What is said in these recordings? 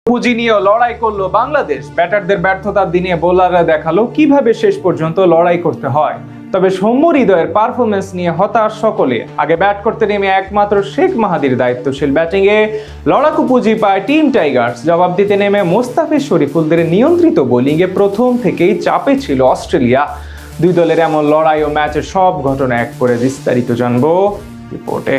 পুঁজি নিয়ে লড়াই করলো বাংলাদেশ। ব্যাটারদের ব্যর্থতার দিনে বোলাররা দেখালো কিভাবে শেষ পর্যন্ত লড়াই করতে হয়। তবে সৌম্য হৃদয়ের পারফরমেন্স নিয়ে হতাশ সকলে। আগে ব্যাট করতে নেমে একমাত্র শেখ মাহাদির দায়িত্বশীল ব্যাটিংয়ে লড়াকু পুঁজি পায় টিম টাইগার্স। জবাব দিতে নেমে মোস্তাফিজ শরীফুলদের নিয়ন্ত্রিত বোলিংয়ে প্রথম থেকেই চাপে ছিল অস্ট্রেলিয়া। দুই দলের এমন লড়াই ও ম্যাচের সব ঘটনা এক করে বিস্তারিত জানবো রিপোর্টে।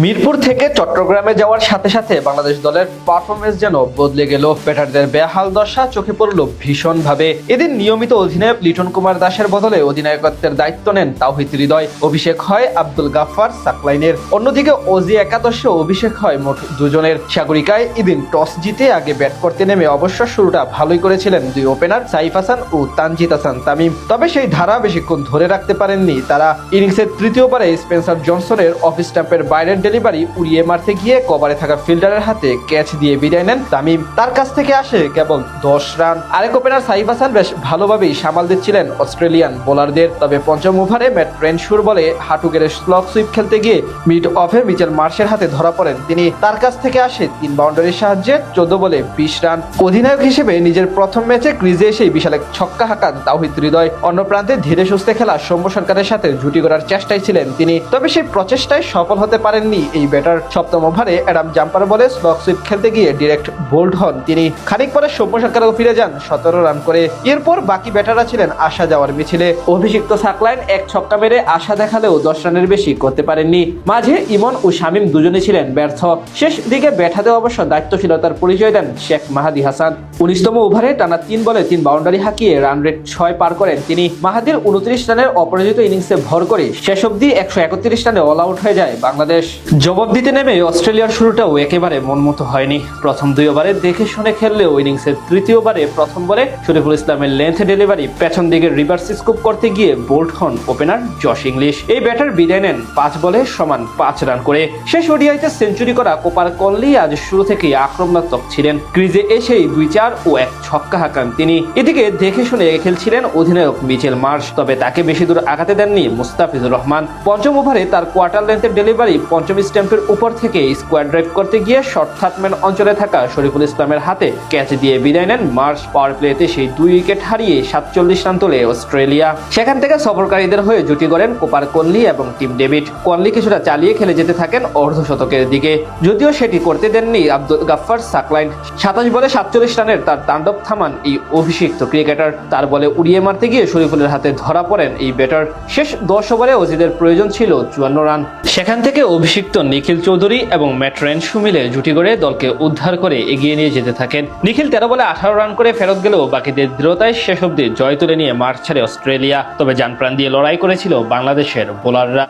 মিরপুর থেকে চট্টগ্রামে যাওয়ার সাথে সাথে বাংলাদেশ দলের পারফরমেন্স যেন বদলে গেল। ব্যাটারদের বেহাল দশা চোখে পড়ল ভীষণভাবে। এদিন নিয়মিত অধিনায়ক লিটন কুমার দাসের বদলে অধিনায়কত্বের দায়িত্ব নেন তাওহিদ হৃদয়। অভিষেক হয় আব্দুল গাফফার সাকলাইনের। অন্যদিকে অজি একাদশে অভিষেক হয় মোট দুজনের। সাগরিকায় এদিন টস জিতে আগে ব্যাট করতে নেমে অবশ্য শুরুটা ভালোই করেছিলেন দুই ওপেনার সাইফ হাসান ও তানজিদ হাসান তামিম। তবে সেই ধারা বেশিক্ষণ ধরে রাখতে পারেননি তারা। ইনিংসের তৃতীয় ওভারে স্পেন্সার জনসনের অফ স্টাম্পের বাইরের ডেলিভারি উড়িয়ে মারতে গিয়ে কভারে থাকা ফিল্ডারের হাতে ক্যাচ দিয়ে বিদায় নেন তামিম। তার কাছ থেকে আসে কেবল 10 রান। আরেক ওপেনার সাইফ হাসান বেশ ভালোভাবেই সামাল দিচ্ছিলেন অস্ট্রেলিয়ান বোলারদের। তবে পঞ্চম ওভারে ম্যাট রেনশুর বলে হাঁটু গেড়ে স্লগ সুইপ খেলতে গিয়ে মিড অফে মিচেল মার্শের হাতে ধরা পড়েন তিনি। তার কাছ থেকে আসে 3 বাউন্ডারির সাহায্যে 14 বলে 20 রান। অধিনায়ক হিসেবে নিজের প্রথম ম্যাচে ক্রিজে এসেই বিশাল এক ছক্কা হাঁকান তাওহিদ হৃদয়। অন্য প্রান্তে ধীরে সুস্থে খেলা সৌম্য সরকারের সাথে জুটি করার চেষ্টায় ছিলেন তিনি। তবে সেই প্রচেষ্টায় সফল হতে পারেননি এই ব্যাটার। সপ্তম ওভারে অ্যাডাম জাম্পার বলে স্লগ সুইপ খেলতে গিয়ে ডিরেক্ট বোল্ড হন তিনি। খানিক পরে সৌম্য সরকারও ফিরে যান 17 রান করে। এরপর বাকি ব্যাটাররা ছিলেন আসা যাওয়ার মিছিলে। অভিষিক্ত সাকলাইন এক ছক্কা মেরে আশা দেখালেও 10 রানের বেশি করতে পারেননি। মাঝে ইমন ও শামীম দুজনে ছিলেন ব্যর্থ। শেষ দিকে ব্যাট হাতে অবশ্য দায়িত্বশীলতার পরিচয় দেন শেখ মাহাদি হাসান। 19তম ওভারে টানা 3 বলে 3 বাউন্ডারি হাঁকিয়ে রান রেট 6 পার করেন তিনি। মাহাদির 29 রানের অপরাজিত ইনিংসে ভর করে শেষ অবধি 131 রানে অল আউট হয়ে যায় বাংলাদেশ। জবাব দিতে নেমে অস্ট্রেলিয়ার শুরুটাও একেবারে মনমতো হয়নি। প্রথম 2 ওভারে দেখে শুনে খেললেও ইনিংসের তৃতীয় ওভারে প্রথম বলে শরীফুল ইসলামের লেন্থ ডেলিভারি পেছন দিকে রিভার্স স্কুপ করতে গিয়ে বোল্ড হন ওপেনার জশ ইংলিশ। এই ব্যাটার বিদায় নেন 5 বলে সমান 5 রান করে। শেষ ওডিআইতে সেঞ্চুরি করা কোপার কনলি আজ শুরু থেকেই আক্রমণাত্মক ছিলেন। ক্রিজে এসেই 2-4 ও 1 ছক্কা হাঁকান তিনি। এদিকে দেখে শুনে খেলছিলেন অধিনায়ক মিচেল মার্শ। তবে তাকে বেশি দূর আগাতে দেননি মুস্তাফিজুর রহমান। পঞ্চম ওভারে তার কোয়ার্টার লেন্থের ডেলিভারি পঞ্চম স্ট্যাম্পের উপর থেকে স্কোয়ার ড্রাইভ করতে গিয়ে শর্ট থার্ডম্যান অঞ্চলে থাকা শরীফুল ইসলামের হাতে ক্যাচ দিয়ে বিদায় নেন মার্শ। পাওয়ার প্লেতে সেই 2 উইকেট হারিয়ে 47 রান তোলে অস্ট্রেলিয়া। সেখান থেকে সফরকারীদের হয়ে জুটি করেন কোপার কনলি এবং টিম ডেভিড। কনলি কিছুটা চালিয়ে খেলে যেতে থাকেন অর্ধশতকের দিকে, যদিও সেটি করতে দেননি আব্দুল গাফফার সাকলাইন। 27 বলে 47 রানের তার তাণ্ডব থামান এই অভিষিক্ত ক্রিকেটার। তার বলে উড়িয়ে মারতে গিয়ে শরীফুলের হাতে ধরা পড়েন এই ব্যাটার। শেষ 10 ওভারে অজিদের প্রয়োজন ছিল 54 রান। সেখান থেকে অভিষিক্ত নিখিল চৌধুরী এবং ম্যাট রেনশু মিলে জুটি করে দলকে উদ্ধার করে এগিয়ে নিয়ে যেতে থাকেন। নিখিল 13 বলে 18 রান করে ফেরত গেলেও বাকিদের দৃঢ়তায় শেষ অবধি জয় তুলে নিয়ে মাঠ ছাড়ে অস্ট্রেলিয়া। তবে জানপ্রাণ দিয়ে লড়াই করেছিল বাংলাদেশের বোলাররা।